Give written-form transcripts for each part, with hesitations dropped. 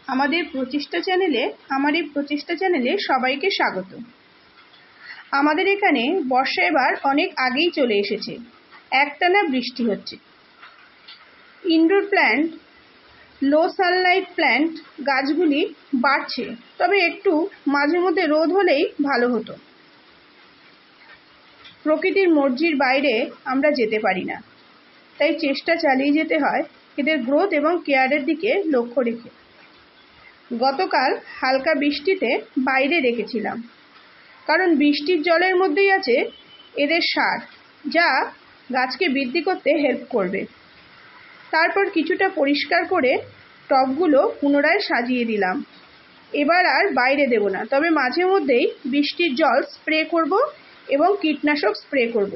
আমাদের আমার এই প্রচেষ্টা চ্যানেলে সবাইকে স্বাগত। আমাদের এখানে বর্ষা এবার অনেক আগেই চলে এসেছে। একটানা বৃষ্টি হচ্ছে। ইনডোর প্ল্যান্ট, লো সানলাইট প্ল্যান্ট গাছগুলি বাড়ছে, তবে একটু মাঝে মধ্যে রোদ হলেই ভালো হতো। প্রকৃতির মর্জির বাইরে আমরা যেতে পারি না, তাই চেষ্টা চালিয়ে যেতে হয় এদের গ্রোথ এবং কেয়ারের দিকে লক্ষ্য রেখে। গতকাল হালকা বৃষ্টিতে বাইরে রেখেছিলাম, কারণ বৃষ্টির জলের মধ্যেই আছে এদের সার, যা গাছকে বৃদ্ধি করতে হেল্প করবে। তারপর কিছুটা পরিষ্কার করে টবগুলো পুনরায় সাজিয়ে দিলাম। এবার আর বাইরে দেব না, তবে মাঝে মধ্যেই বৃষ্টির জল স্প্রে করব এবং কীটনাশক স্প্রে করব।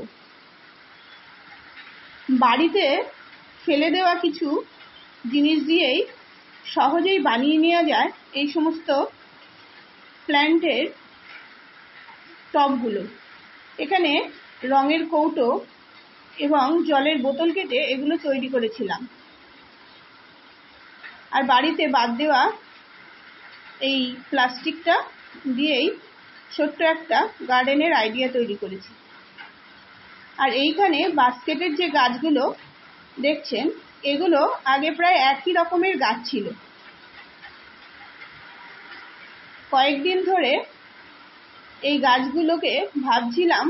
বাড়িতে ফেলে দেওয়া কিছু জিনিস দিয়েই সহজেই বানিয়ে নেওয়া যায় এই সমস্ত প্ল্যান্টের টবগুলো। এখানে রঙের কৌটো এবং জলের বোতল কেটে এগুলো তৈরি করেছিলাম। আর বাড়িতে বাদ দেওয়া এই প্লাস্টিকটা দিয়েই ছোট্ট একটা গার্ডেনের আইডিয়া তৈরি করেছি। আর এইখানে বাস্কেটের যে গাছগুলো দেখছেন, এগুলো আগে প্রায় একই রকমের গাছ ছিল। কয়েকদিন ধরে এই গাছগুলোকে ভাবছিলাম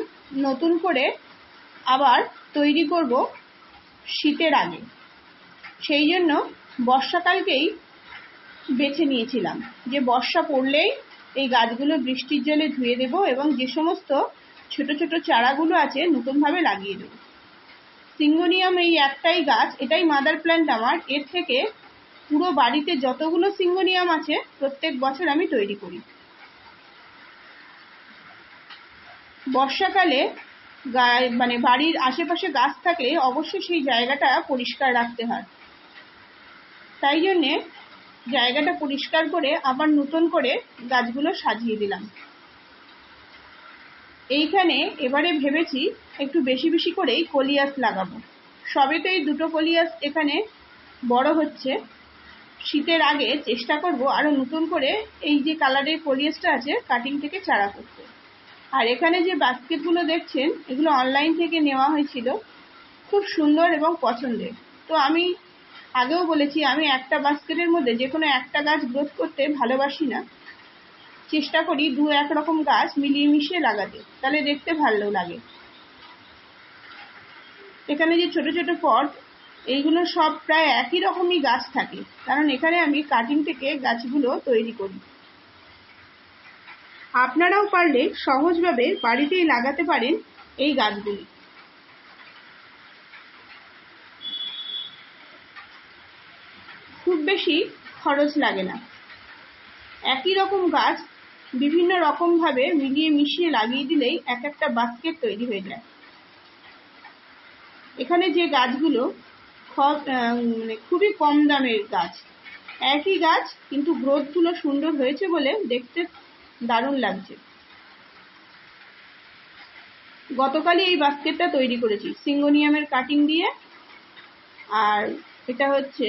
নতুন করে আবার তৈরি করব শীতের আগে। সেই জন্য বর্ষাকালকেই বেছে নিয়েছিলাম যে বর্ষা পড়লেই এই গাছগুলো বৃষ্টির জলে ধুয়ে দেব এবং যে সমস্ত ছোট ছোট চারাগুলো আছে নতুনভাবে লাগিয়ে দেব। সিঙ্গোনিয়াম এই একটাই গাছ, এটাই মাদার প্ল্যান্ট আমার। এর থেকে পুরো বাড়িতে যতগুলো সিঙ্গোনিয়াম আছে প্রত্যেক বছর আমি তৈরি করি। বর্ষাকালে বাড়ির আশেপাশে গাছ থাকলে অবশ্যই সেই জায়গাটা পরিষ্কার রাখতে হয়। তাই জন্যে জায়গাটা পরিষ্কার করে আবার নতুন করে গাছগুলো সাজিয়ে দিলাম। এইখানে এবারে ভেবেছি একটু বেশি বেশি করেই কলিয়াস লাগাবো। সবেতেই দুটো কলিয়াস এখানে বড় হচ্ছে। শীতের আগে চেষ্টা করব আরো নতুন করে এই যে কালারের কলিয়াসটা আছে কাটিং থেকে চারা করতে। আর এখানে যে বাস্কেটগুলো দেখছেন, এগুলো অনলাইন থেকে নেওয়া হয়েছিল, খুব সুন্দর এবং পছন্দের। তো আমি আগেও বলেছি, আমি একটা বাস্কেটের মধ্যে যে কোনো একটা গাছ গ্রোথ করতে ভালোবাসি না। চেষ্টা করি দু এক রকম গাছ মিলিয়ে মিশিয়ে লাগাতে, তাহলে দেখতে ভালো লাগে। এখানে যে ছোট ছোট পট, এইগুলো সব প্রায় একই রকমই গাছ থাকে, কারণ এখানে আমি কাটিং থেকে গাছগুলো তৈরি করি। আপনারাও পারলে সহজভাবে বাড়িতেই লাগাতে পারেন এই গাছগুলি। খুব বেশি খরচ লাগে না। একই রকম গাছ বিভিন্ন রকমভাবে মিলিয়ে মিশিয়ে লাগিয়ে দিলেই এক একটা বাস্কেট তৈরি হয়ে যায়। এখানে যে গাছগুলো খুবই কম দামের গাছ, একই গাছ কিন্তু গ্রোথগুলো সুন্দর হয়েছে বলে দেখতে দারুণ লাগছে। গতকালই এই বাস্কেটটা তৈরি করেছি সিঙ্গোনিয়ামের কাটিং দিয়ে। আর এটা হচ্ছে,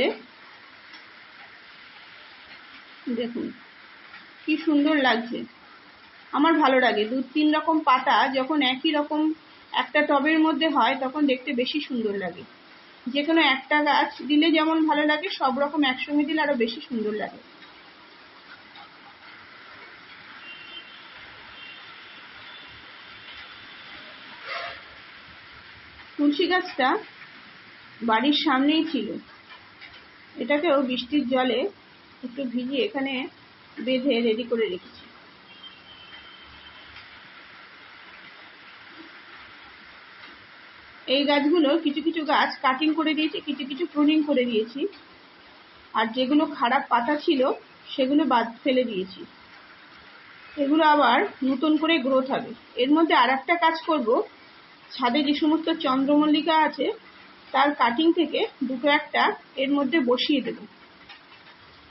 দেখুন কি সুন্দর লাগছে। আমার ভালো লাগে দু তিন রকম পাতা যখন একই রকম একটা টবের মধ্যে হয় তখন দেখতে বেশি সুন্দর লাগে। যে কোনো একটা গাছ দিলে যেমন ভালো লাগে, সব রকম একসঙ্গে দিলে আরো বেশি সুন্দর লাগে। তুলসী গাছটা বাড়ির সামনেই ছিল, এটাকেও বৃষ্টির জলে একটু ভিজিয়ে এখানে বেঁধে রেডি করে রেখেছি। এই গাছগুলো কিছু কিছু গাছ কাটিং করে দিয়েছি, কিছু কিছু প্রুনিং করে দিয়েছি, আর যেগুলো খারাপ পাতা ছিল সেগুলো বাদ ফেলে দিয়েছি। এগুলো আবার নতুন করে গ্রোথ হবে। এর মধ্যে আর একটা কাজ করব, ছাদে যে সমস্ত চন্দ্রমল্লিকা আছে তার কাটিং থেকে দুটো একটা এর মধ্যে বসিয়ে দেব।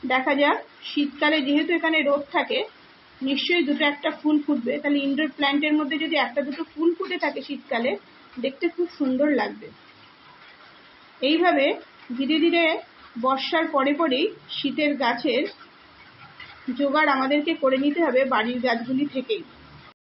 দেখা যাক, শীতকালে যেহেতু এখানে রোদ থাকে নিশ্চয়ই দুটো একটা ফুল ফুটবে। তাহলে ইনডোর প্ল্যান্টের মধ্যে যদি একটা দুটো ফুল ফুটে থাকে শীতকালে, দেখতে খুব সুন্দর লাগবে। এইভাবে ধীরে ধীরে বর্ষার পরে পরেই শীতের গাছের জোগাড় আমাদেরকে করে নিতে হবে বাড়ির গাছগুলি থেকেই।